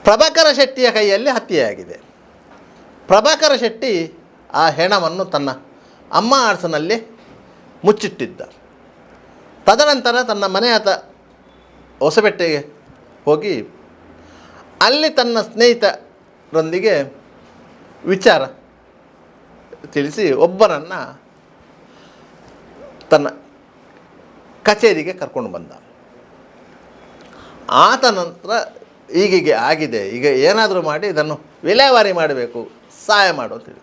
ಪ್ರಭಾಕರ ಶೆಟ್ಟಿಯ ಕೈಯಲ್ಲಿ ಹತ್ಯೆಯಾಗಿದೆ. ಪ್ರಭಾಕರ ಶೆಟ್ಟಿ ಆ ಹೆಣವನ್ನು ತನ್ನ ಅಮ್ಮ ಆರ್ಸನಲ್ಲಿ ಮುಚ್ಚಿಟ್ಟಿದ್ದ. ತದನಂತರ ತನ್ನ ಮನೆ ಆತ ಹೊಸಪೇಟೆಗೆ ಹೋಗಿ ಅಲ್ಲಿ ತನ್ನ ಸ್ನೇಹಿತರೊಂದಿಗೆ ವಿಚಾರ ತಿಳಿಸಿ ಒಬ್ಬನನ್ನು ತನ್ನ ಕಚೇರಿಗೆ ಕರ್ಕೊಂಡು ಬಂದ. ಆತ ನಂತರ ಹೀಗೆ ಆಗಿದೆ, ಈಗ ಏನಾದರೂ ಮಾಡಿ ಇದನ್ನು ವಿಲೇವಾರಿ ಮಾಡಬೇಕು, ಸಹಾಯ ಮಾಡು ಅಂತೇಳಿ.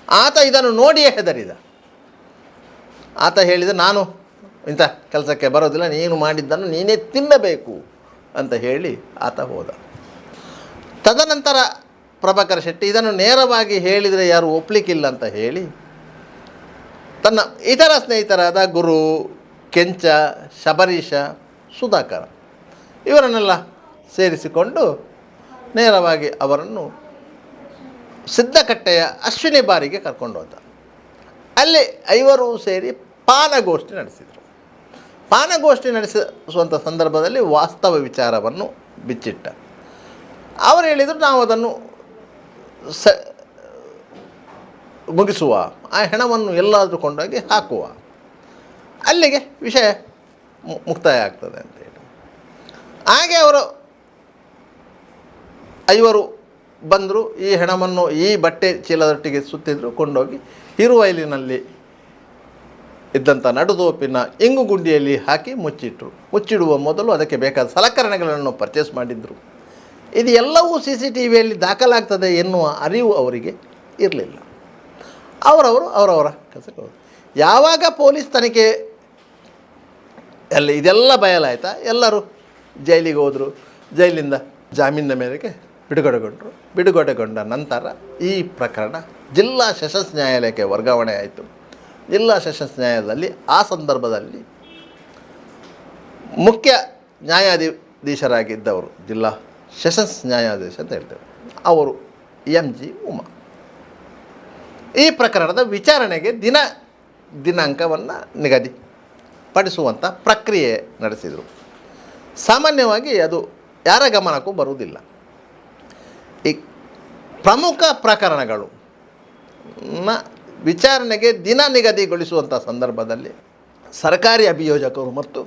ಆತ ಇದನ್ನು ನೋಡಿಯೇ ಹೆದರಿದ. ಆತ ಹೇಳಿದ, ನಾನು ಇಂಥ ಕೆಲಸಕ್ಕೆ ಬರೋದಿಲ್ಲ, ನೀನು ಮಾಡಿದ್ದನ್ನು ನೀನೇ ತಿನ್ನಬೇಕು ಅಂತ ಹೇಳಿ ಆತ ಹೋದ. ತದನಂತರ ಪ್ರಭಾಕರ ಶೆಟ್ಟಿ ಇದನ್ನು ನೇರವಾಗಿ ಹೇಳಿದರೆ ಯಾರು ಒಪ್ಪಲಿಕ್ಕಿಲ್ಲ ಅಂತ ಹೇಳಿ ತನ್ನ ಇತರ ಸ್ನೇಹಿತರಾದ ಗುರು, ಕೆಂಚ, ಶಬರೀಶ, ಸುಧಾಕರ ಇವರನ್ನೆಲ್ಲ ಸೇರಿಸಿಕೊಂಡು ನೇರವಾಗಿ ಅವರನ್ನು ಸಿದ್ದಕಟ್ಟೆಯ ಅಶ್ವಿನಿ ಬಾರಿಗೆ ಕರ್ಕೊಂಡು ಹೋದ. ಅಲ್ಲಿ ಐವರು ಸೇರಿ ಪಾನಗೋಷ್ಠಿ ನಡೆಸಿದರು. ಪಾನಗೋಷ್ಠಿ ನಡೆಸುವಂಥ ಸಂದರ್ಭದಲ್ಲಿ ವಾಸ್ತವ ವಿಚಾರವನ್ನು ಬಿಚ್ಚಿಟ್ಟ. ಅವರು ಹೇಳಿದರು, ನಾವು ಅದನ್ನು ಮುಗಿಸುವ, ಆ ಹೆಣವನ್ನು ಎಲ್ಲಾದರೂ ಕೊಂಡೋಗಿ ಹಾಕುವ, ಅಲ್ಲಿಗೆ ವಿಷಯ ಮುಕ್ತಾಯ ಆಗ್ತದೆ ಅಂತೇಳಿ. ಹಾಗೆ ಅವರು ಐವರು ಬಂದರು. ಈ ಹೆಣವನ್ನು ಈ ಬಟ್ಟೆ ಚೀಲದೊಟ್ಟಿಗೆ ಸುತ್ತಿದ್ರು, ಕೊಂಡೋಗಿ ಹಿರುವೈಲಿನಲ್ಲಿ ಇದ್ದಂಥ ನಡುದೋಪಿನ ಇಂಗು ಗುಂಡಿಯಲ್ಲಿ ಹಾಕಿ ಮುಚ್ಚಿಟ್ರು. ಮುಚ್ಚಿಡುವ ಮೊದಲು ಅದಕ್ಕೆ ಬೇಕಾದ ಸಲಕರಣೆಗಳನ್ನು ಪರ್ಚೇಸ್ ಮಾಡಿದ್ರು. ಇದು ಎಲ್ಲವೂ CCTVಯಲ್ಲಿ ದಾಖಲಾಗ್ತದೆ ಎನ್ನುವ ಅರಿವು ಅವರಿಗೆ ಇರಲಿಲ್ಲ. ಅವರವರ ಕೆಲಸಕ್ಕೆ ಹೋದರು. ಯಾವಾಗ ಪೊಲೀಸ್ ತನಿಖೆ ಅಲ್ಲಿ ಇದೆಲ್ಲ ಬಯಲಾಯ್ತಾ, ಎಲ್ಲರೂ ಜೈಲಿಗೆ ಹೋದರು. ಜೈಲಿಂದ ಜಾಮೀನಿನ ಮೇರೆಗೆ ಬಿಡುಗಡೆಗೊಂಡ ನಂತರ ಈ ಪ್ರಕರಣ ಜಿಲ್ಲಾ ಸೆಷನ್ಸ್ ನ್ಯಾಯಾಲಯಕ್ಕೆ ವರ್ಗಾವಣೆ ಆಯಿತು. ಜಿಲ್ಲಾ ಸೆಷನ್ಸ್ ನ್ಯಾಯಾಲಯದಲ್ಲಿ ಆ ಸಂದರ್ಭದಲ್ಲಿ ಮುಖ್ಯ ನ್ಯಾಯಾಧೀಶರಾಗಿದ್ದವರು, ಜಿಲ್ಲಾ ಸೆಷನ್ಸ್ ನ್ಯಾಯಾಧೀಶ ಅಂತ ಹೇಳ್ತೇವೆ, ಅವರು MG ಉಮಾ ಈ ಪ್ರಕರಣದ ವಿಚಾರಣೆಗೆ ದಿನಾಂಕವನ್ನು ನಿಗದಿಪಡಿಸುವಂಥ ಪ್ರಕ್ರಿಯೆ ನಡೆಸಿದರು. ಸಾಮಾನ್ಯವಾಗಿ ಅದು ಯಾರ ಗಮನಕ್ಕೂ ಬರುವುದಿಲ್ಲ. ಈ ಪ್ರಮುಖ ಪ್ರಕರಣಗಳು ವಿಚಾರಣೆಗೆ ದಿನ ನಿಗದಿಗೊಳಿಸುವಂಥ ಸಂದರ್ಭದಲ್ಲಿ ಸರ್ಕಾರಿ ಅಭಿಯೋಜಕರು ಮತ್ತು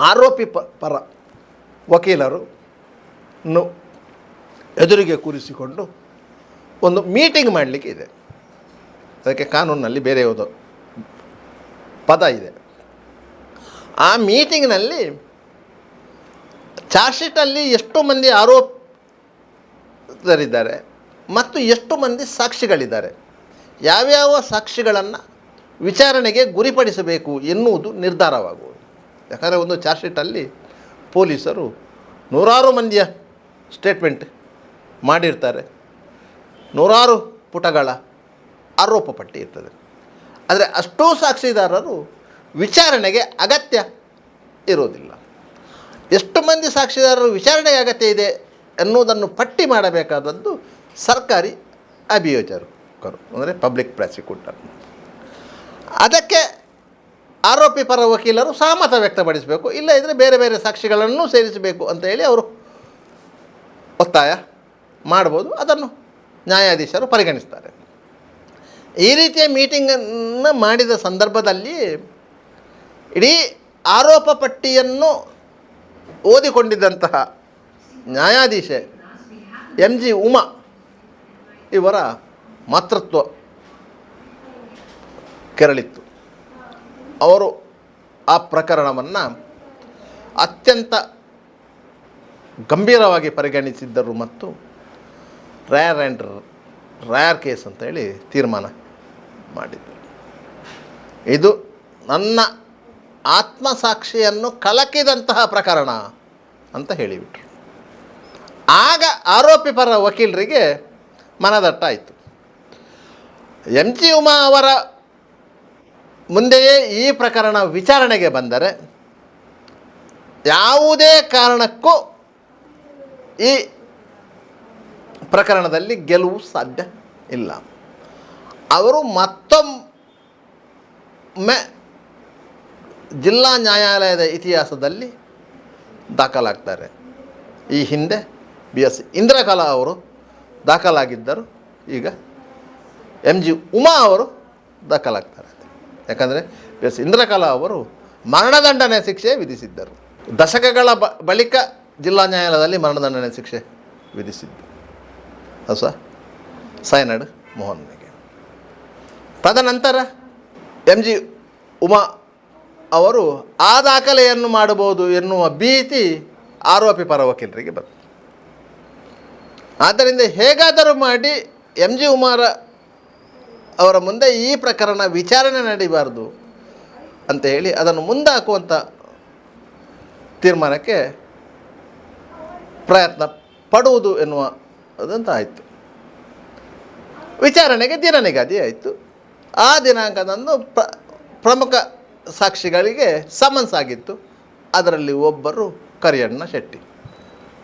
ಆರೋಪಿ ಪರ ವಕೀಲರನ್ನು ಎದುರಿಗೆ ಕೂರಿಸಿಕೊಂಡು ಒಂದು ಮೀಟಿಂಗ್ ಮಾಡಲಿಕ್ಕೆ ಇದೆ. ಅದಕ್ಕೆ ಕಾನೂನಿನಲ್ಲಿ ಬೇರೆ ಯಾವುದೋ ಪದ ಇದೆ. ಆ ಮೀಟಿಂಗ್ನಲ್ಲಿ ಚಾರ್ಜ್ ಶೀಟಲ್ಲಿ ಎಷ್ಟು ಮಂದಿ ಆರೋಪಿತರಿದ್ದಾರೆ ಮತ್ತು ಎಷ್ಟು ಮಂದಿ ಸಾಕ್ಷಿಗಳಿದ್ದಾರೆ, ಯಾವ್ಯಾವ ಸಾಕ್ಷಿಗಳನ್ನು ವಿಚಾರಣೆಗೆ ಗುರಿಪಡಿಸಬೇಕು ಎನ್ನುವುದು ನಿರ್ಧಾರವಾಗುವುದು. ಯಾಕಂದರೆ ಒಂದು ಚಾರ್ಜ್ ಶೀಟಲ್ಲಿ ಪೊಲೀಸರು ನೂರಾರು ಮಂದಿಯ ಸ್ಟೇಟ್ಮೆಂಟ್ ಮಾಡಿರ್ತಾರೆ, ನೂರಾರು ಪುಟಗಳ ಆರೋಪ ಪಟ್ಟಿ ಇರ್ತದೆ. ಆದರೆ ಅಷ್ಟೂ ಸಾಕ್ಷಿದಾರರು ವಿಚಾರಣೆಗೆ ಅಗತ್ಯ ಇರೋದಿಲ್ಲ. ಎಷ್ಟು ಮಂದಿ ಸಾಕ್ಷಿದಾರರು ವಿಚಾರಣೆಗೆ ಅಗತ್ಯ ಇದೆ ಎನ್ನುವುದನ್ನು ಪಟ್ಟಿ ಮಾಡಬೇಕಾದದ್ದು ಸರ್ಕಾರಿ ಅಭಿಯೋಜಕರು, ಅಂದರೆ ಪಬ್ಲಿಕ್ ಪ್ರಾಸಿಕ್ಯೂಟರ್. ಅದಕ್ಕೆ ಆರೋಪಿ ಪರ ವಕೀಲರು ಸಹಮತ ವ್ಯಕ್ತಪಡಿಸಬೇಕು, ಇಲ್ಲ ಇದ್ದರೆ ಬೇರೆ ಬೇರೆ ಸಾಕ್ಷಿಗಳನ್ನು ಸೇರಿಸಬೇಕು ಅಂತ ಹೇಳಿ ಅವರು ಒತ್ತಾಯ ಮಾಡ್ಬೋದು. ಅದನ್ನು ನ್ಯಾಯಾಧೀಶರು ಪರಿಗಣಿಸ್ತಾರೆ. ಈ ರೀತಿಯ ಮೀಟಿಂಗನ್ನು ಮಾಡಿದ ಸಂದರ್ಭದಲ್ಲಿ ಇಡೀ ಆರೋಪ ಪಟ್ಟಿಯನ್ನು ಓದಿಕೊಂಡಿದ್ದಂತಹ ನ್ಯಾಯಾಧೀಶ MG ಉಮಾ ಇವರ ಮಾತೃತ್ವ ಕೆರಳಿತ್ತು. ಅವರು ಆ ಪ್ರಕರಣವನ್ನು ಅತ್ಯಂತ ಗಂಭೀರವಾಗಿ ಪರಿಗಣಿಸಿದ್ದರು ಮತ್ತು ರ್ಯಾರ್ ಕೇಸ್ ಅಂತೇಳಿ ತೀರ್ಮಾನ ಮಾಡಿದ್ದರು. ಇದು ನನ್ನ ಆತ್ಮಸಾಕ್ಷಿಯನ್ನು ಕಲಕಿದಂತಹ ಪ್ರಕರಣ ಅಂತ ಹೇಳಿಬಿಟ್ರು. ಆಗ ಆರೋಪಿ ಪರ ವಕೀಲರಿಗೆ ಮನದಟ್ಟಾಯಿತು. MG ಉಮಾ ಅವರ ಮುಂದೆಯೇ ಈ ಪ್ರಕರಣ ವಿಚಾರಣೆಗೆ ಬಂದರೆ ಯಾವುದೇ ಕಾರಣಕ್ಕೂ ಈ ಪ್ರಕರಣದಲ್ಲಿ ಗೆಲುವು ಸಾಧ್ಯ ಇಲ್ಲ. ಅವರು ಮತ್ತೊಮ್ಮೆ ಜಿಲ್ಲಾ ನ್ಯಾಯಾಲಯದ ಇತಿಹಾಸದಲ್ಲಿ ದಾಖಲಾಗ್ತಾರೆ. ಈ ಹಿಂದೆ BS ಇಂದ್ರಕಲಾ ಅವರು ದಾಖಲಾಗಿದ್ದರು. ಈಗ MG ಉಮಾ ಅವರು ದಾಖಲಾಗ್ತಾರೆ. ಯಾಕಂದರೆ BS ಇಂದ್ರಕಲಾ ಅವರು ಮರಣದಂಡನೆ ಶಿಕ್ಷೆ ವಿಧಿಸಿದ್ದರು. ದಶಕಗಳ ಬಳಿಕ ಜಿಲ್ಲಾ ನ್ಯಾಯಾಲಯದಲ್ಲಿ ಮರಣದಂಡನೆ ಶಿಕ್ಷೆ ವಿಧಿಸಿದ್ದು ಅದು ಸಹ ಸೈನಡ್ ಮೋಹನ್ಗೆ. ತದನಂತರ MG ಉಮಾ ಅವರು ಆ ದಾಖಲೆಯನ್ನು ಮಾಡಬಹುದು ಎನ್ನುವ ಭೀತಿ ಆರೋಪಿ ಪರ ವಕೀಲರಿಗೆ ಬಂತು. ಆದ್ದರಿಂದ ಹೇಗಾದರೂ ಮಾಡಿ MG ಉಮಾ ಅವರ ಮುಂದೆ ಈ ಪ್ರಕರಣ ವಿಚಾರಣೆ ನಡೀಬಾರ್ದು ಅಂತ ಹೇಳಿ ಅದನ್ನು ಮುಂದಾಕುವಂಥ ತೀರ್ಮಾನಕ್ಕೆ ಪ್ರಯತ್ನ ಪಡುವುದು ಎನ್ನುವುದಂತ ಆಯಿತು. ವಿಚಾರಣೆಗೆ ದಿನ ನಿಗದಿ ಆಯಿತು. ಆ ದಿನಾಂಕದಂದು ಪ್ರಮುಖ ಸಾಕ್ಷಿಗಳಿಗೆ ಸಮನ್ಸ್ ಆಗಿತ್ತು. ಅದರಲ್ಲಿ ಒಬ್ಬರು ಕರಿಯಣ್ಣ ಶೆಟ್ಟಿ,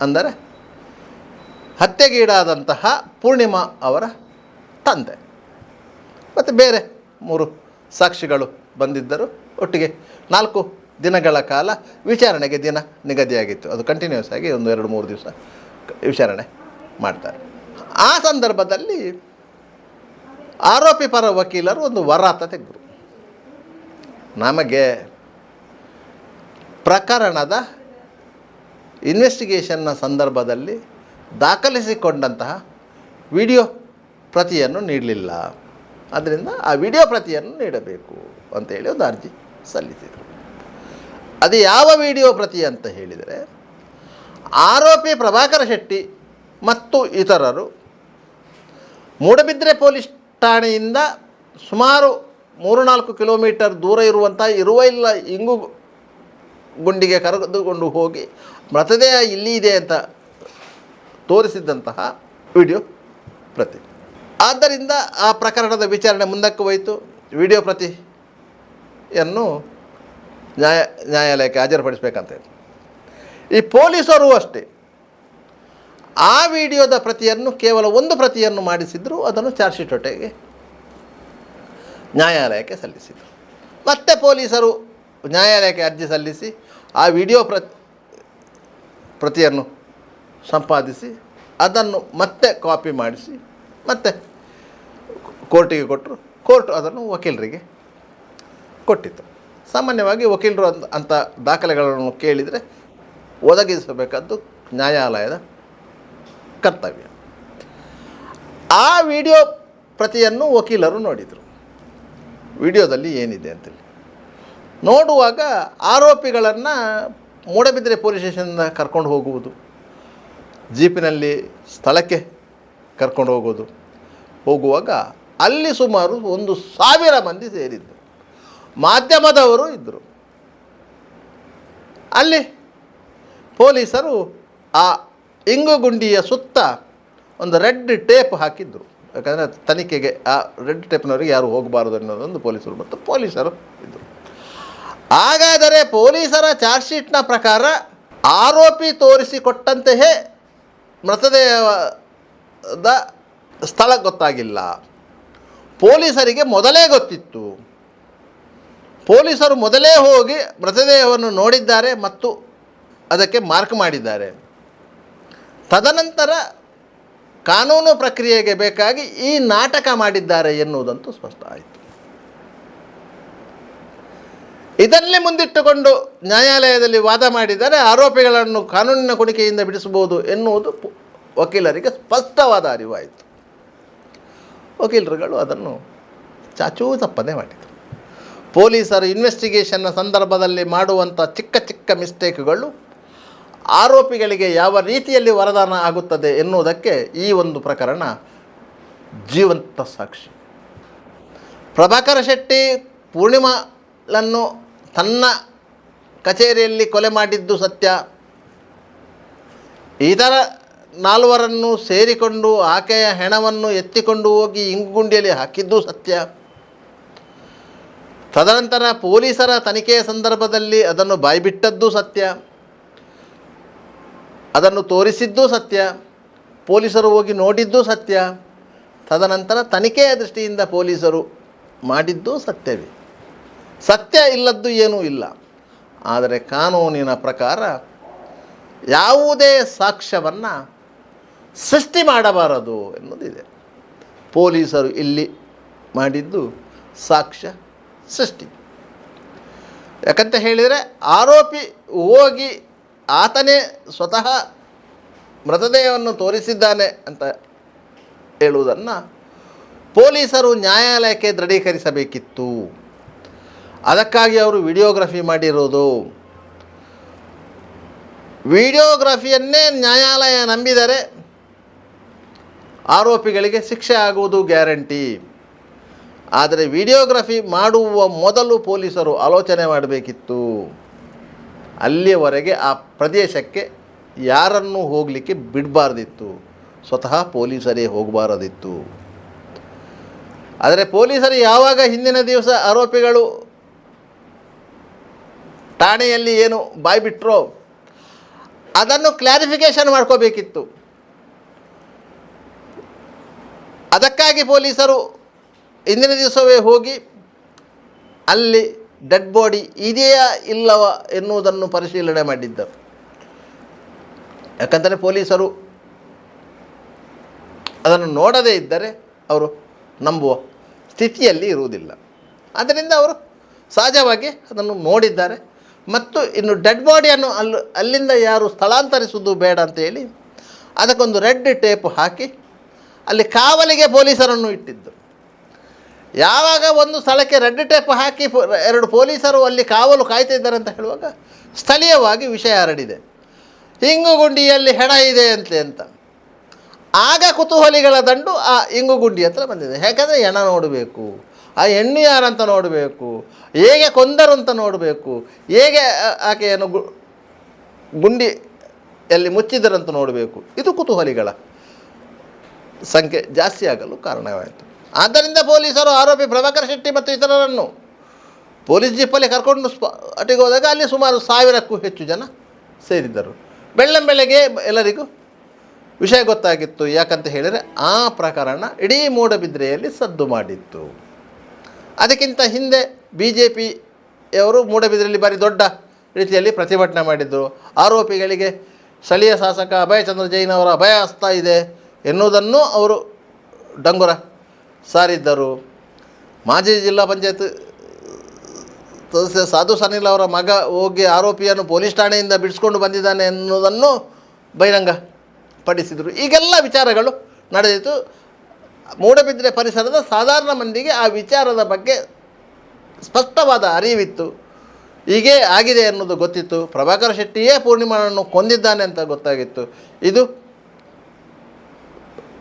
ಅಂದರೆ ಹತ್ಯೆಗೀಡಾದಂತಹ ಪೂರ್ಣಿಮಾ ಅವರ ತಂದೆ. ಮತ್ತು ಬೇರೆ 3 ಸಾಕ್ಷಿಗಳು ಬಂದಿದ್ದರು. ಒಟ್ಟಿಗೆ 4 ದಿನಗಳ ಕಾಲ ವಿಚಾರಣೆಗೆ ದಿನ ನಿಗದಿಯಾಗಿತ್ತು. ಅದು ಕಂಟಿನ್ಯೂಸ್ ಆಗಿ 1-2-3 ದಿವಸ ವಿಚಾರಣೆ ಮಾಡ್ತಾರೆ. ಆ ಸಂದರ್ಭದಲ್ಲಿ ಆರೋಪಿ ಪರ ವಕೀಲರು ಒಂದು ವರಾತ ತೆಗೆದರು. ನಮಗೆ ಪ್ರಕರಣದ ಇನ್ವೆಸ್ಟಿಗೇಷನ್ನ ಸಂದರ್ಭದಲ್ಲಿ ದಾಖಲಿಸಿಕೊಂಡಂತಹ ವಿಡಿಯೋ ಪ್ರತಿಯನ್ನು ನೀಡಲಿಲ್ಲ, ಆದ್ದರಿಂದ ಆ ವಿಡಿಯೋ ಪ್ರತಿಯನ್ನು ನೀಡಬೇಕು ಅಂತೇಳಿ ಒಂದು ಅರ್ಜಿ ಸಲ್ಲಿಸಿದರು. ಅದು ಯಾವ ವಿಡಿಯೋ ಪ್ರತಿ ಅಂತ ಹೇಳಿದರೆ, ಆರೋಪಿ ಪ್ರಭಾಕರ ಶೆಟ್ಟಿ ಮತ್ತು ಇತರರು ಮೂಡಬಿದ್ರೆ ಪೊಲೀಸ್ ಠಾಣೆಯಿಂದ ಸುಮಾರು 3-4 ಕಿಲೋಮೀಟರ್ ದೂರ ಇರುವಂಥ ಇರುವೈಲ ಇಂಗು ಗುಂಡಿಗೆ ಕರೆದುಕೊಂಡು ಹೋಗಿ ಮೃತದೇಹ ಇಲ್ಲಿ ಇದೆ ಅಂತ ತೋರಿಸಿದ್ದಂತಹ ವಿಡಿಯೋ ಪ್ರತಿ. ಆದ್ದರಿಂದ ಆ ಪ್ರಕರಣದ ವಿಚಾರಣೆ ಮುಂದಕ್ಕೆ ಹೋಯಿತು. ವಿಡಿಯೋ ಪ್ರತಿಯನ್ನು ನ್ಯಾಯಾಲಯಕ್ಕೆ ಹಾಜರುಪಡಿಸಬೇಕಂತ ಹೇಳಿ ಈ ಪೊಲೀಸರು ಅಷ್ಟೇ ಆ ವಿಡಿಯೋದ ಪ್ರತಿಯನ್ನು ಕೇವಲ ಒಂದು ಪ್ರತಿಯನ್ನು ಮಾಡಿಸಿದ್ರು. ಅದನ್ನು ಚಾರ್ಜ್ ಶೀಟ್ ಹೊಟ್ಟೆಗೆ ನ್ಯಾಯಾಲಯಕ್ಕೆ ಸಲ್ಲಿಸಿದರು. ಮತ್ತೆ ಪೊಲೀಸರು ನ್ಯಾಯಾಲಯಕ್ಕೆ ಅರ್ಜಿ ಸಲ್ಲಿಸಿ ಆ ವಿಡಿಯೋ ಪ್ರತಿಯನ್ನು ಸಂಪಾದಿಸಿ ಅದನ್ನು ಮತ್ತೆ ಕಾಪಿ ಮಾಡಿಸಿ ಮತ್ತೆ ಕೋರ್ಟಿಗೆ ಕೊಟ್ಟರು. ಕೋರ್ಟ್ ಅದನ್ನು ವಕೀಲರಿಗೆ ಕೊಟ್ಟಿತ್ತು. ಸಾಮಾನ್ಯವಾಗಿ ವಕೀಲರು ಅಂಥ ದಾಖಲೆಗಳನ್ನು ಕೇಳಿದರೆ ಒದಗಿಸಬೇಕಾದ್ದು ನ್ಯಾಯಾಲಯದ ಕರ್ತವ್ಯ. ಆ ವಿಡಿಯೋ ಪ್ರತಿಯನ್ನು ವಕೀಲರು ನೋಡಿದರು. ವಿಡಿಯೋದಲ್ಲಿ ಏನಿದೆ ಅಂತೇಳಿ ನೋಡುವಾಗ ಆರೋಪಿಗಳನ್ನು ಮೂಡಬಿದ್ರೆ ಪೊಲೀಸ್ ಸ್ಟೇಷನ್ನಿಂದ ಕರ್ಕೊಂಡು ಹೋಗುವುದು, ಜೀಪಿನಲ್ಲಿ ಸ್ಥಳಕ್ಕೆ ಕರ್ಕೊಂಡು ಹೋಗುವಾಗ ಅಲ್ಲಿ ಸುಮಾರು 1,000 ಮಂದಿ ಸೇರಿದ್ದರು. ಮಾಧ್ಯಮದವರು ಇದ್ದರು. ಅಲ್ಲಿ ಪೊಲೀಸರು ಆ ಇಂಗುಗುಂಡಿಯ ಸುತ್ತ ಒಂದು ರೆಡ್ ಟೇಪ್ ಹಾಕಿದ್ದರು. ಯಾಕಂದರೆ ತನಿಖೆಗೆ ಆ ರೆಡ್ ಟೇಪ್ನವರಿಗೆ ಯಾರು ಹೋಗಬಾರದು ಅನ್ನೋದೊಂದು ಪೊಲೀಸರು ಮತ್ತು ಪೊಲೀಸರು ಇದ್ದರು. ಹಾಗಾದರೆ ಪೊಲೀಸರ ಚಾರ್ಜ್ ಶೀಟ್ನ ಪ್ರಕಾರ ಆರೋಪಿ ತೋರಿಸಿಕೊಟ್ಟಂತೆಯೇ ಮೃತದೇಹದ ಸ್ಥಳ ಗೊತ್ತಾಗಿಲ್ಲ. ಪೊಲೀಸರಿಗೆ ಮೊದಲೇ ಗೊತ್ತಿತ್ತು. ಪೊಲೀಸರು ಮೊದಲೇ ಹೋಗಿ ಮೃತದೇಹವನ್ನು ನೋಡಿದ್ದಾರೆ ಮತ್ತು ಅದಕ್ಕೆ ಮಾರ್ಕ್ ಮಾಡಿದ್ದಾರೆ. ತದನಂತರ ಕಾನೂನು ಪ್ರಕ್ರಿಯೆಗೆ ಬೇಕಾಗಿ ಈ ನಾಟಕ ಮಾಡಿದ್ದಾರೆ ಎನ್ನುವುದಂತೂ ಸ್ಪಷ್ಟ ಆಯಿತು. ಇದನ್ನೇ ಮುಂದಿಟ್ಟುಕೊಂಡು ನ್ಯಾಯಾಲಯದಲ್ಲಿ ವಾದ ಮಾಡಿದರೆ ಆರೋಪಿಗಳನ್ನು ಕಾನೂನಿನ ಕುಣಿಕೆಯಿಂದ ಬಿಡಿಸಬಹುದು ಎನ್ನುವುದು ವಕೀಲರಿಗೆ ಸ್ಪಷ್ಟವಾದ ಅರಿವಾಯಿತು. ವಕೀಲರುಗಳು ಅದನ್ನು ಚಾಚೂ ತಪ್ಪದೆ ಮಾಡಿದರು. ಪೊಲೀಸರು ಇನ್ವೆಸ್ಟಿಗೇಷನ್ನ ಸಂದರ್ಭದಲ್ಲಿ ಮಾಡುವಂಥ ಚಿಕ್ಕ ಚಿಕ್ಕ ಮಿಸ್ಟೇಕ್ಗಳು ಆರೋಪಿಗಳಿಗೆ ಯಾವ ರೀತಿಯಲ್ಲಿ ವರದಾನ ಆಗುತ್ತದೆ ಎನ್ನುವುದಕ್ಕೆ ಈ ಒಂದು ಪ್ರಕರಣ ಜೀವಂತ ಸಾಕ್ಷಿ. ಪ್ರಭಾಕರ ಶೆಟ್ಟಿ ಪೂರ್ಣಿಮಾಳನ್ನು ತನ್ನ ಕಚೇರಿಯಲ್ಲಿ ಕೊಲೆ ಮಾಡಿದ್ದು ಸತ್ಯ. ಇತರ 4 ಸೇರಿಕೊಂಡು ಆಕೆಯ ಹೆಣವನ್ನು ಎತ್ತಿಕೊಂಡು ಹೋಗಿ ಇಂಗುಗುಂಡಿಯಲ್ಲಿ ಹಾಕಿದ್ದು ಸತ್ಯ. ತದನಂತರ ಪೊಲೀಸರ ತನಿಖೆಯ ಸಂದರ್ಭದಲ್ಲಿ ಅದನ್ನು ಬಾಯ್ಬಿಟ್ಟದ್ದು ಸತ್ಯ, ಅದನ್ನು ತೋರಿಸಿದ್ದು ಸತ್ಯ, ಪೊಲೀಸರು ಹೋಗಿ ನೋಡಿದ್ದು ಸತ್ಯ. ತದನಂತರ ತನಿಖೆಯ ದೃಷ್ಟಿಯಿಂದ ಪೊಲೀಸರು ಮಾಡಿದ್ದು ಸತ್ಯವೇ. ಸತ್ಯ ಇಲ್ಲದ್ದು ಏನೂ ಇಲ್ಲ. ಆದರೆ ಕಾನೂನಿನ ಪ್ರಕಾರ ಯಾವುದೇ ಸಾಕ್ಷ್ಯವನ್ನು ಸೃಷ್ಟಿ ಮಾಡಬಾರದು ಎನ್ನುವುದಿದೆ. ಪೊಲೀಸರು ಇಲ್ಲಿ ಮಾಡಿದ್ದು ಸಾಕ್ಷ್ಯ ಸೃಷ್ಟಿ. ಯಾಕಂತ ಹೇಳಿದರೆ ಆರೋಪಿ ಹೋಗಿ ಆತನೇ ಸ್ವತಃ ಮೃತದೇಹವನ್ನು ತೋರಿಸಿದ್ದಾನೆ ಅಂತ ಹೇಳುವುದನ್ನು ಪೊಲೀಸರು ನ್ಯಾಯಾಲಯಕ್ಕೆ ದೃಢೀಕರಿಸಬೇಕಿತ್ತು. ಅದಕ್ಕಾಗಿ ಅವರು ವಿಡಿಯೋಗ್ರಫಿ ಮಾಡಿರೋದು. ವಿಡಿಯೋಗ್ರಫಿಯನ್ನೇ ನ್ಯಾಯಾಲಯ ನಂಬಿದರೆ ಆರೋಪಿಗಳಿಗೆ ಶಿಕ್ಷೆ ಆಗುವುದು ಗ್ಯಾರಂಟಿ. ಆದರೆ ವಿಡಿಯೋಗ್ರಫಿ ಮಾಡುವ ಮೊದಲು ಪೊಲೀಸರು ಆಲೋಚನೆ ಮಾಡಬೇಕಿತ್ತು. ಅಲ್ಲಿಯವರೆಗೆ ಆ ಪ್ರದೇಶಕ್ಕೆ ಯಾರನ್ನೂ ಹೋಗಲಿಕ್ಕೆ ಬಿಡಬಾರ್ದಿತ್ತು, ಸ್ವತಃ ಪೊಲೀಸರೇ ಹೋಗಬಾರದಿತ್ತು. ಆದರೆ ಪೊಲೀಸರು ಯಾವಾಗ ಹಿಂದಿನ ದಿವಸ ಆರೋಪಿಗಳು ಠಾಣೆಯಲ್ಲಿ ಏನು ಬಾಯ್ಬಿಟ್ರೋ ಅದನ್ನು ಕ್ಲಾರಿಫಿಕೇಷನ್ ಮಾಡ್ಕೋಬೇಕಿತ್ತು. ಅದಕ್ಕಾಗಿ ಪೊಲೀಸರು ಹಿಂದಿನ ದಿವಸವೇ ಹೋಗಿ ಅಲ್ಲಿ ಡೆಡ್ ಬಾಡಿ ಇದೆಯಾ ಇಲ್ಲವ ಎನ್ನುವುದನ್ನು ಪರಿಶೀಲನೆ ಮಾಡಿದ್ದರು. ಯಾಕಂದರೆ ಪೊಲೀಸರು ಅದನ್ನು ನೋಡದೇ ಇದ್ದರೆ ಅವರು ನಂಬುವ ಸ್ಥಿತಿಯಲ್ಲಿ ಇರುವುದಿಲ್ಲ. ಆದ್ದರಿಂದ ಅವರು ಸಹಜವಾಗಿ ಅದನ್ನು ನೋಡಿದ್ದಾರೆ. ಮತ್ತು ಇನ್ನು ಡೆಡ್ ಬಾಡಿಯನ್ನು ಅಲ್ಲಿಂದ ಯಾರು ಸ್ಥಳಾಂತರಿಸುವುದು ಬೇಡ ಅಂತೇಳಿ ಅದಕ್ಕೊಂದು ರೆಡ್ ಟೇಪ್ ಹಾಕಿ ಅಲ್ಲಿ ಕಾವಲಿಗೆ ಪೊಲೀಸರನ್ನು ಇಟ್ಟಿದ್ದು. ಯಾವಾಗ ಒಂದು ಸ್ಥಳಕ್ಕೆ ರೆಡ್ ಟೇಪ್ ಹಾಕಿ 2 ಪೊಲೀಸರು ಅಲ್ಲಿ ಕಾವಲು ಕಾಯ್ತಿದ್ದಾರೆ ಅಂತ ಹೇಳುವಾಗ ಸ್ಥಳೀಯವಾಗಿ ವಿಷಯ ಹರಡಿದೆ, ಇಂಗುಗುಂಡಿಯಲ್ಲಿ ಹೆಣ ಇದೆ ಅಂತ. ಆಗ ಕುತೂಹಲಿಗಳ ದಂಡು ಆ ಇಂಗುಗುಂಡಿ ಹತ್ರ ಬಂದಿದೆ. ಯಾಕಂದರೆ ಹೆಣ ನೋಡಬೇಕು, ಆ ಹೆಣ್ಣು ಯಾರಂತ ನೋಡಬೇಕು, ಹೇಗೆ ಕೊಂದರು ಅಂತ ನೋಡಬೇಕು, ಹೇಗೆ ಆಕೆಯನ್ನು ಗುಂಡಿಯಲ್ಲಿ ಮುಚ್ಚಿದರಂತ ನೋಡಬೇಕು. ಇದು ಕುತೂಹಲಿಗಳ ಸಂಖ್ಯೆ ಜಾಸ್ತಿ ಆಗಲು ಕಾರಣವಾಯಿತು. ಆದ್ದರಿಂದ ಪೊಲೀಸರು ಆರೋಪಿ ಪ್ರಭಾಕರ್ ಶೆಟ್ಟಿ ಮತ್ತು ಇತರರನ್ನು ಪೊಲೀಸ್ ಜೀಪಲ್ಲಿ ಕರ್ಕೊಂಡು ಸ್ಪಾಟಿಗೆ ಹೋದಾಗ ಅಲ್ಲಿ ಸುಮಾರು 1000ಕ್ಕೂ ಹೆಚ್ಚು ಜನ ಸೇರಿದ್ದರು. ಬೆಳ್ಳಂಬೆಳಗ್ಗೆ ಎಲ್ಲರಿಗೂ ವಿಷಯ ಗೊತ್ತಾಗಿತ್ತು. ಯಾಕಂತ ಹೇಳಿದರೆ ಆ ಪ್ರಕರಣ ಇಡೀ ಮೂಡಬಿದ್ರೆಯಲ್ಲಿ ಸದ್ದು ಮಾಡಿತ್ತು. ಅದಕ್ಕಿಂತ ಹಿಂದೆ BJPಯವರು ಮೂಡಬಿದ್ರೆಯಲ್ಲಿ ಭಾರಿ ದೊಡ್ಡ ರೀತಿಯಲ್ಲಿ ಪ್ರತಿಭಟನೆ ಮಾಡಿದ್ದರು. ಆರೋಪಿಗಳಿಗೆ ಸ್ಥಳೀಯ ಶಾಸಕ ಅಭಯ ಚಂದ್ರ ಜೈನ್ ಅವರ ಅಭಯ ಹಸ್ತ ಇದೆ ಎನ್ನುವುದನ್ನು ಅವರು ಡಂಗುರ ಸಾರಿದ್ದರು. ಮಾಜಿ ಜಿಲ್ಲಾ ಪಂಚಾಯತ್ ಸದಸ್ಯ ಸಾಧು ಸನಿಲ್ ಅವರ ಮಗ ಹೋಗಿ ಆರೋಪಿಯನ್ನು ಪೊಲೀಸ್ ಠಾಣೆಯಿಂದ ಬಿಡಿಸ್ಕೊಂಡು ಬಂದಿದ್ದಾನೆ ಎನ್ನುವುದನ್ನು ಬಹಿರಂಗ ಪಡಿಸಿದರು. ಈಗೆಲ್ಲ ವಿಚಾರಗಳು ನಡೆದಿತ್ತು. ಮೂಡಬಿದ್ರೆ ಪರಿಸರದ ಸಾಧಾರಣ ಮಂದಿಗೆ ಆ ವಿಚಾರದ ಬಗ್ಗೆ ಸ್ಪಷ್ಟವಾದ ಅರಿವಿತ್ತು. ಹೀಗೆ ಆಗಿದೆ ಎನ್ನುವುದು ಗೊತ್ತಿತ್ತು. ಪ್ರಭಾಕರ್ ಶೆಟ್ಟಿಯೇ ಪೂರ್ಣಿಮಾಳನ್ನು ಕೊಂದಿದ್ದಾನೆ ಅಂತ ಗೊತ್ತಾಗಿತ್ತು. ಇದು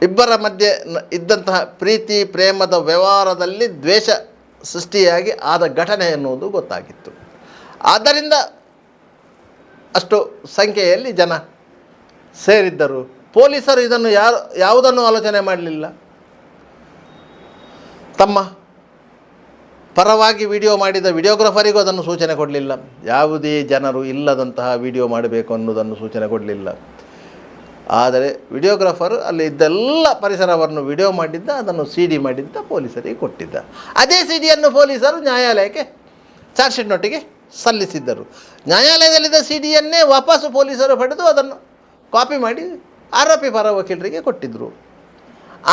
ಇಬ್ಬರ ಮಧ್ಯೆ ಇದ್ದಂತಹ ಪ್ರೀತಿ ಪ್ರೇಮದ ವ್ಯವಹಾರದಲ್ಲಿ ದ್ವೇಷ ಸೃಷ್ಟಿಯಾಗಿ ಆದ ಘಟನೆ ಎನ್ನುವುದು ಗೊತ್ತಾಗಿತ್ತು. ಆದ್ದರಿಂದ ಅಷ್ಟು ಸಂಖ್ಯೆಯಲ್ಲಿ ಜನ ಸೇರಿದ್ದರು. ಪೊಲೀಸರು ಇದನ್ನು ಯಾವುದನ್ನು ಆಲೋಚನೆ ಮಾಡಲಿಲ್ಲ. ತಮ್ಮ ಪರವಾಗಿ ವಿಡಿಯೋ ಮಾಡಿದ ವಿಡಿಯೋಗ್ರಾಫರಿಗೂ ಅದನ್ನು ಸೂಚನೆ ಕೊಡಲಿಲ್ಲ. ಯಾವುದೇ ಜನರು ಇಲ್ಲದಂತಹ ವಿಡಿಯೋ ಮಾಡಬೇಕು ಅನ್ನೋದನ್ನು ಸೂಚನೆ ಕೊಡಲಿಲ್ಲ. ಆದರೆ ವಿಡಿಯೋಗ್ರಾಫರು ಅಲ್ಲಿ ಇದ್ದೆಲ್ಲ ಪರಿಸರವನ್ನು ವಿಡಿಯೋ ಮಾಡಿದ್ದ, ಅದನ್ನು CD ಮಾಡಿದ್ದ ಪೊಲೀಸರಿಗೆ ಕೊಟ್ಟಿದ್ದ. ಅದೇ CDಯನ್ನು ಪೊಲೀಸರು ನ್ಯಾಯಾಲಯಕ್ಕೆ ಚಾರ್ಜ್ ಶೀಟ್ನೊಟ್ಟಿಗೆ ಸಲ್ಲಿಸಿದ್ದರು. ನ್ಯಾಯಾಲಯದಲ್ಲಿದ್ದ CDಯನ್ನೇ ವಾಪಸ್ಸು ಪೊಲೀಸರು ಪಡೆದು ಅದನ್ನು ಕಾಪಿ ಮಾಡಿ ಆರೋಪಿ ಪರ ವಕೀಲರಿಗೆ ಕೊಟ್ಟಿದ್ದರು.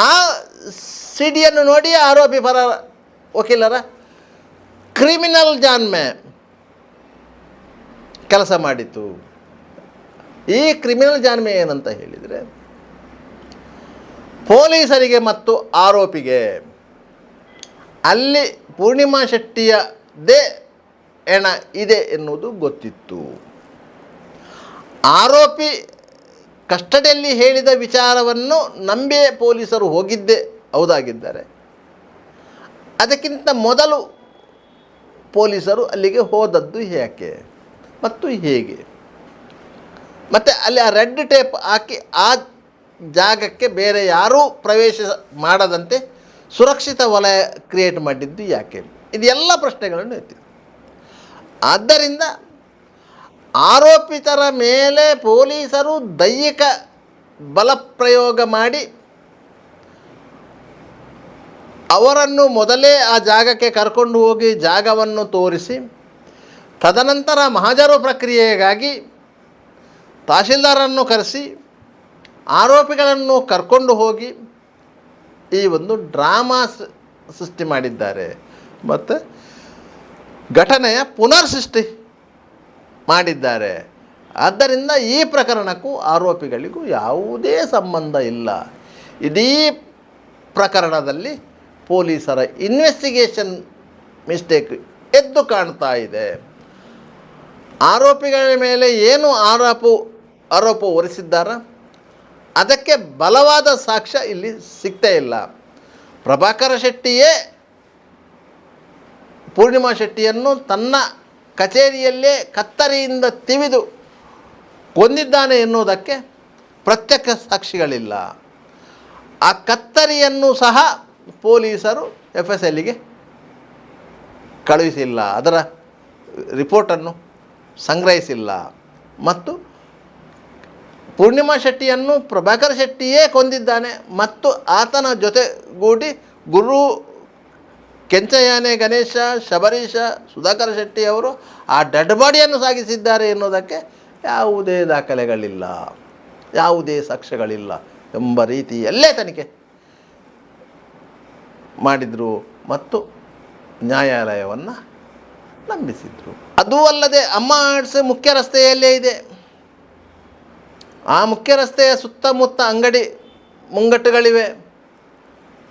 ಆ CDಯನ್ನು ನೋಡಿ ಆರೋಪಿ ಪರ ವಕೀಲರ ಕ್ರಿಮಿನಲ್ ಜಾನ್ಮೆ ಕೆಲಸ ಮಾಡಿತು. ಈ ಕ್ರಿಮಿನಲ್ ಜಾನ್ಮೆ ಏನಂತ ಹೇಳಿದರೆ, ಪೊಲೀಸರಿಗೆ ಮತ್ತು ಆರೋಪಿಗೆ ಅಲ್ಲಿ ಪೂರ್ಣಿಮಾ ಶೆಟ್ಟಿಯದೇ ಹೆಣ ಇದೆ ಎನ್ನುವುದು ಗೊತ್ತಿತ್ತು. ಆರೋಪಿ ಕಸ್ಟಡಿಯಲ್ಲಿ ಹೇಳಿದ ವಿಚಾರವನ್ನು ನಂಬಿಯೇ ಪೊಲೀಸರು ಹೋಗಿದ್ದೇ ಹೌದಾಗಿದ್ದಾರೆ. ಅದಕ್ಕಿಂತ ಮೊದಲು ಪೊಲೀಸರು ಅಲ್ಲಿಗೆ ಹೋದದ್ದು ಯಾಕೆ ಮತ್ತು ಹೇಗೆ, ಮತ್ತು ಅಲ್ಲಿ ಆ ರೆಡ್ ಟೇಪ್ ಹಾಕಿ ಆ ಜಾಗಕ್ಕೆ ಬೇರೆ ಯಾರೂ ಪ್ರವೇಶ ಮಾಡದಂತೆ ಸುರಕ್ಷಿತ ವಲಯ ಕ್ರಿಯೇಟ್ ಮಾಡಿದ್ದು ಯಾಕೆ, ಇದೆಲ್ಲ ಪ್ರಶ್ನೆಗಳನ್ನು ಎತ್ತಿದೆ. ಆದ್ದರಿಂದ ಆರೋಪಿತರ ಮೇಲೆ ಪೊಲೀಸರು ದೈಹಿಕ ಬಲಪ್ರಯೋಗ ಮಾಡಿ ಅವರನ್ನು ಮೊದಲೇ ಆ ಜಾಗಕ್ಕೆ ಕರ್ಕೊಂಡು ಹೋಗಿ ಜಾಗವನ್ನು ತೋರಿಸಿ, ತದನಂತರ ಮಹಜರು ಪ್ರಕ್ರಿಯೆಗಾಗಿ ತಹಶೀಲ್ದಾರನ್ನು ಕರೆಸಿ ಆರೋಪಿಗಳನ್ನು ಕರ್ಕೊಂಡು ಹೋಗಿ ಈ ಒಂದು ಡ್ರಾಮಾ ಸೃಷ್ಟಿ ಮಾಡಿದ್ದಾರೆ ಮತ್ತು ಘಟನೆಯ ಪುನರ್ ಸೃಷ್ಟಿ ಮಾಡಿದ್ದಾರೆ. ಆದ್ದರಿಂದ ಈ ಪ್ರಕರಣಕ್ಕೂ ಆರೋಪಿಗಳಿಗೂ ಯಾವುದೇ ಸಂಬಂಧ ಇಲ್ಲ. ಇಡೀ ಪ್ರಕರಣದಲ್ಲಿ ಪೊಲೀಸರ ಇನ್ವೆಸ್ಟಿಗೇಷನ್ ಮಿಸ್ಟೇಕ್ ಎದ್ದು ಕಾಣ್ತಾ ಇದೆ. ಆರೋಪಿಗಳ ಮೇಲೆ ಏನು ಆರೋಪ ಹೊರಿಸಿದ್ದಾರ ಅದಕ್ಕೆ ಬಲವಾದ ಸಾಕ್ಷ್ಯ ಇಲ್ಲಿ ಸಿಗ್ತಾ ಇಲ್ಲ. ಪ್ರಭಾಕರ ಶೆಟ್ಟಿಯೇ ಪೂರ್ಣಿಮಾ ಶೆಟ್ಟಿಯನ್ನು ತನ್ನ ಕಚೇರಿಯಲ್ಲೇ ಕತ್ತರಿಯಿಂದ ತಿವಿದು ಕೊಂದಿದ್ದಾನೆ ಎನ್ನುವುದಕ್ಕೆ ಪ್ರತ್ಯಕ್ಷ ಸಾಕ್ಷಿಗಳಿಲ್ಲ. ಆ ಕತ್ತರಿಯನ್ನು ಸಹ ಪೊಲೀಸರು FSLಗೆ ಕಳುಹಿಸಿಲ್ಲ, ಅದರ ರಿಪೋರ್ಟನ್ನು ಸಂಗ್ರಹಿಸಿಲ್ಲ. ಮತ್ತು ಪೂರ್ಣಿಮಾ ಶೆಟ್ಟಿಯನ್ನು ಪ್ರಭಾಕರ ಶೆಟ್ಟಿಯೇ ಕೊಂದಿದ್ದಾನೆ ಮತ್ತು ಆತನ ಜೊತೆಗೂಡಿ ಗುರು ಕೆಂಚಯಾನೆ ಗಣೇಶ, ಶಬರೀಶ, ಸುಧಾಕರ ಶೆಟ್ಟಿ ಅವರು ಆ ಡೆಡ್ ಬಾಡಿಯನ್ನು ಸಾಗಿಸಿದ್ದಾರೆ ಎನ್ನುವುದಕ್ಕೆ ಯಾವುದೇ ದಾಖಲೆಗಳಿಲ್ಲ, ಯಾವುದೇ ಸಾಕ್ಷ್ಯಗಳಿಲ್ಲ ಎಂಬ ರೀತಿಯಲ್ಲೇ ತನಿಖೆ ಮಾಡಿದರು ಮತ್ತು ನ್ಯಾಯಾಲಯವನ್ನು ನಂಬಿಸಿದರು. ಅದೂ ಅಲ್ಲದೆ ಅಮ್ಮ ಆರ್ಟ್ಸ್ ಮುಖ್ಯ ರಸ್ತೆಯಲ್ಲೇ ಇದೆ. ಆ ಮುಖ್ಯ ರಸ್ತೆಯ ಸುತ್ತಮುತ್ತ ಅಂಗಡಿ ಮುಂಗಟ್ಟುಗಳಿವೆ.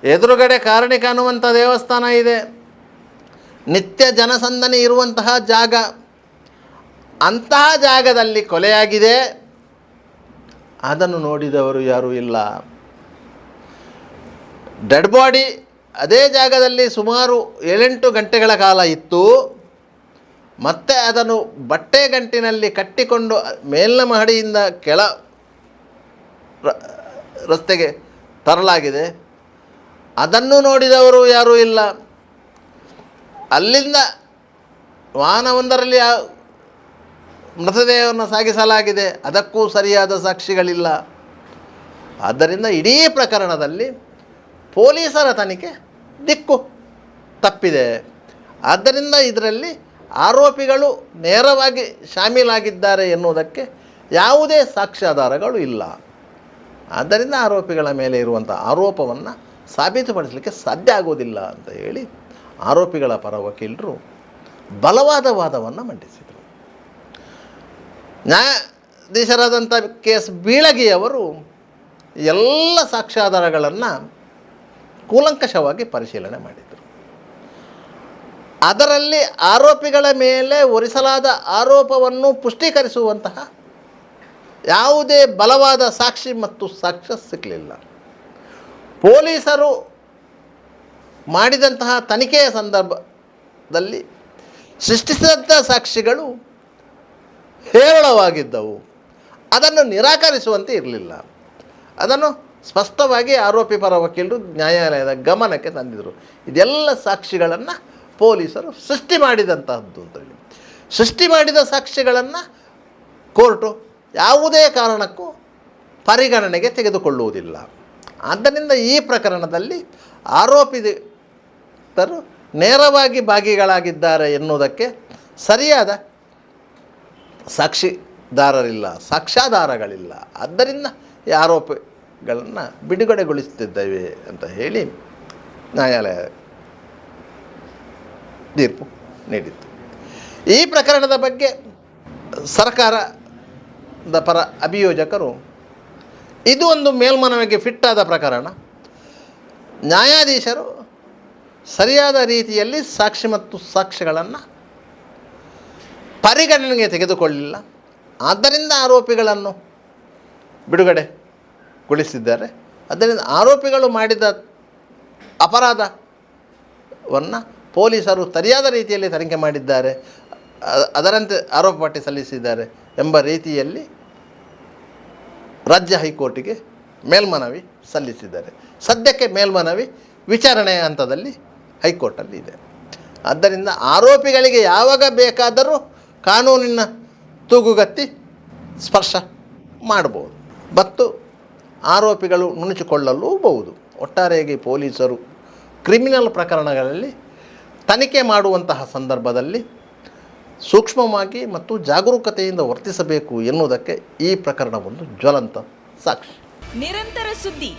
ಎದುರುಗಡೆ ಕಾರಣಿ ಕಾಣುವಂಥ ದೇವಸ್ಥಾನ ಇದೆ. ನಿತ್ಯ ಜನಸಂದಣಿ ಇರುವಂತಹ ಜಾಗ. ಅಂತಹ ಜಾಗದಲ್ಲಿ ಕೊಲೆಯಾಗಿದೆ. ಅದನ್ನು ನೋಡಿದವರು ಯಾರೂ ಇಲ್ಲ. ಡೆಡ್ ಬಾಡಿ ಅದೇ ಜಾಗದಲ್ಲಿ ಸುಮಾರು 7-8 ಗಂಟೆಗಳ ಕಾಲ ಇತ್ತು. ಮತ್ತೆ ಅದನ್ನು ಬಟ್ಟೆ ಗಂಟಿನಲ್ಲಿ ಕಟ್ಟಿಕೊಂಡು ಮೇಲಿನ ಮಹಡಿಯಿಂದ ಕೆಳ ರಸ್ತೆಗೆ ತರಲಾಗಿದೆ. ಅದನ್ನು ನೋಡಿದವರು ಯಾರೂ ಇಲ್ಲ. ಅಲ್ಲಿಂದ ವಾಹನವೊಂದರಲ್ಲಿ ಮೃತದೇಹವನ್ನು ಸಾಗಿಸಲಾಗಿದೆ, ಅದಕ್ಕೂ ಸರಿಯಾದ ಸಾಕ್ಷಿಗಳಿಲ್ಲ. ಆದ್ದರಿಂದ ಇಡೀ ಪ್ರಕರಣದಲ್ಲಿ ಪೊಲೀಸರ ತನಿಖೆ ದಿಕ್ಕು ತಪ್ಪಿದೆ. ಆದ್ದರಿಂದ ಇದರಲ್ಲಿ ಆರೋಪಿಗಳು ನೇರವಾಗಿ ಶಾಮೀಲಾಗಿದ್ದಾರೆ ಎನ್ನುವುದಕ್ಕೆ ಯಾವುದೇ ಸಾಕ್ಷ್ಯಾಧಾರಗಳು ಇಲ್ಲ. ಆದ್ದರಿಂದ ಆರೋಪಿಗಳ ಮೇಲೆ ಇರುವಂಥ ಆರೋಪವನ್ನು ಸಾಬೀತುಪಡಿಸಲಿಕ್ಕೆ ಸಾಧ್ಯ ಆಗೋದಿಲ್ಲ ಅಂತ ಹೇಳಿ ಆರೋಪಿಗಳ ಪರ ವಕೀಲರು ಬಲವಾದ ವಾದವನ್ನು ಮಂಡಿಸಿದರು. ನ್ಯಾಯಾಧೀಶರಾದಂಥ KS ಬೀಳಗಿಯವರು ಎಲ್ಲ ಸಾಕ್ಷ್ಯಾಧಾರಗಳನ್ನು ಕೂಲಂಕಷವಾಗಿ ಪರಿಶೀಲನೆ ಮಾಡಿದರು. ಅದರಲ್ಲಿ ಆರೋಪಿಗಳ ಮೇಲೆ ಹೊರಿಸಲಾದ ಆರೋಪವನ್ನು ಪುಷ್ಟೀಕರಿಸುವಂತಹ ಯಾವುದೇ ಬಲವಾದ ಸಾಕ್ಷಿ ಮತ್ತು ಸಾಕ್ಷ್ಯ ಸಿಕ್ಕಲಿಲ್ಲ. ಪೊಲೀಸರು ಮಾಡಿದಂತಹ ತನಿಖೆಯ ಸಂದರ್ಭದಲ್ಲಿ ಸೃಷ್ಟಿಸಿದಂಥ ಸಾಕ್ಷಿಗಳು ಹೇರಳವಾಗಿದ್ದವು. ಅದನ್ನು ನಿರಾಕರಿಸುವಂತೆ ಇರಲಿಲ್ಲ. ಅದನ್ನು ಸ್ಪಷ್ಟವಾಗಿ ಆರೋಪಿ ಪರ ವಕೀಲರು ನ್ಯಾಯಾಲಯದ ಗಮನಕ್ಕೆ ತಂದಿದ್ದರು. ಇದೆಲ್ಲ ಸಾಕ್ಷಿಗಳನ್ನು ಪೊಲೀಸರು ಸೃಷ್ಟಿ ಮಾಡಿದಂತಹದ್ದು ಅಂತೇಳಿ. ಸೃಷ್ಟಿ ಮಾಡಿದ ಸಾಕ್ಷಿಗಳನ್ನು ಕೋರ್ಟು ಯಾವುದೇ ಕಾರಣಕ್ಕೂ ಪರಿಗಣನೆಗೆ ತೆಗೆದುಕೊಳ್ಳುವುದಿಲ್ಲ. ಆದ್ದರಿಂದ ಈ ಪ್ರಕರಣದಲ್ಲಿ ಆರೋಪಿತರು ನೇರವಾಗಿ ಭಾಗಿಗಳಾಗಿದ್ದಾರೆ ಎನ್ನುವುದಕ್ಕೆ ಸರಿಯಾದ ಸಾಕ್ಷಿದಾರರಿಲ್ಲ, ಸಾಕ್ಷ್ಯಾಧಾರಗಳಿಲ್ಲ. ಆದ್ದರಿಂದ ಈ ಆರೋಪಿಗಳನ್ನು ಬಿಡುಗಡೆಗೊಳಿಸುತ್ತಿದ್ದೇವೆ ಅಂತ ಹೇಳಿ ನ್ಯಾಯಾಲಯ ತೀರ್ಪು ನೀಡಿತ್ತು. ಈ ಪ್ರಕರಣದ ಬಗ್ಗೆ ಸರ್ಕಾರದ ಪರ ಅಭಿಯೋಜಕರು ಇದು ಒಂದು ಮೇಲ್ಮನವಿಗೆ ಫಿಟ್ಟಾದ ಪ್ರಕರಣ, ನ್ಯಾಯಾಧೀಶರು ಸರಿಯಾದ ರೀತಿಯಲ್ಲಿ ಸಾಕ್ಷಿ ಮತ್ತು ಸಾಕ್ಷ್ಯಗಳನ್ನು ಪರಿಗಣನೆಗೆ ತೆಗೆದುಕೊಳ್ಳಿಲ್ಲ, ಆದ್ದರಿಂದ ಆರೋಪಿಗಳನ್ನು ಬಿಡುಗಡೆಗೊಳಿಸಿದ್ದಾರೆ. ಆದ್ದರಿಂದ ಆರೋಪಿಗಳು ಮಾಡಿದ ಅಪರಾಧವನ್ನು ಪೊಲೀಸರು ಸರಿಯಾದ ರೀತಿಯಲ್ಲಿ ತನಿಖೆ ಮಾಡಿದ್ದಾರೆ, ಅದರಂತೆ ಆರೋಪ ಪಟ್ಟಿ ಸಲ್ಲಿಸಿದ್ದಾರೆ ಎಂಬ ರೀತಿಯಲ್ಲಿ ರಾಜ್ಯ ಹೈಕೋರ್ಟಿಗೆ ಮೇಲ್ಮನವಿ ಸಲ್ಲಿಸಿದ್ದಾರೆ. ಸದ್ಯಕ್ಕೆ ಮೇಲ್ಮನವಿ ವಿಚಾರಣೆಯ ಹಂತದಲ್ಲಿ ಹೈಕೋರ್ಟಲ್ಲಿ ಇದೆ. ಆದ್ದರಿಂದ ಆರೋಪಿಗಳಿಗೆ ಯಾವಾಗ ಬೇಕಾದರೂ ಕಾನೂನಿನ ತೂಗುಗತ್ತಿ ಸ್ಪರ್ಶ ಮಾಡಬಹುದು ಮತ್ತು ಆರೋಪಿಗಳು ನುಣುಚಿಕೊಳ್ಳಲೂಬಹುದು. ಒಟ್ಟಾರೆಯಾಗಿ ಪೊಲೀಸರು ಕ್ರಿಮಿನಲ್ ಪ್ರಕರಣಗಳಲ್ಲಿ ತನಿಖೆ ಮಾಡುವಂತಹ ಸಂದರ್ಭದಲ್ಲಿ ಸೂಕ್ಷ್ಮವಾಗಿ ಮತ್ತು ಜಾಗರೂಕತೆಯಿಂದ ವರ್ತಿಸಬೇಕು ಎನ್ನುವುದಕ್ಕೆ ಈ ಪ್ರಕರಣ ಒಂದು ಜ್ವಲಂತ ಸಾಕ್ಷಿ. ನಿರಂತರ ಸುದ್ದಿ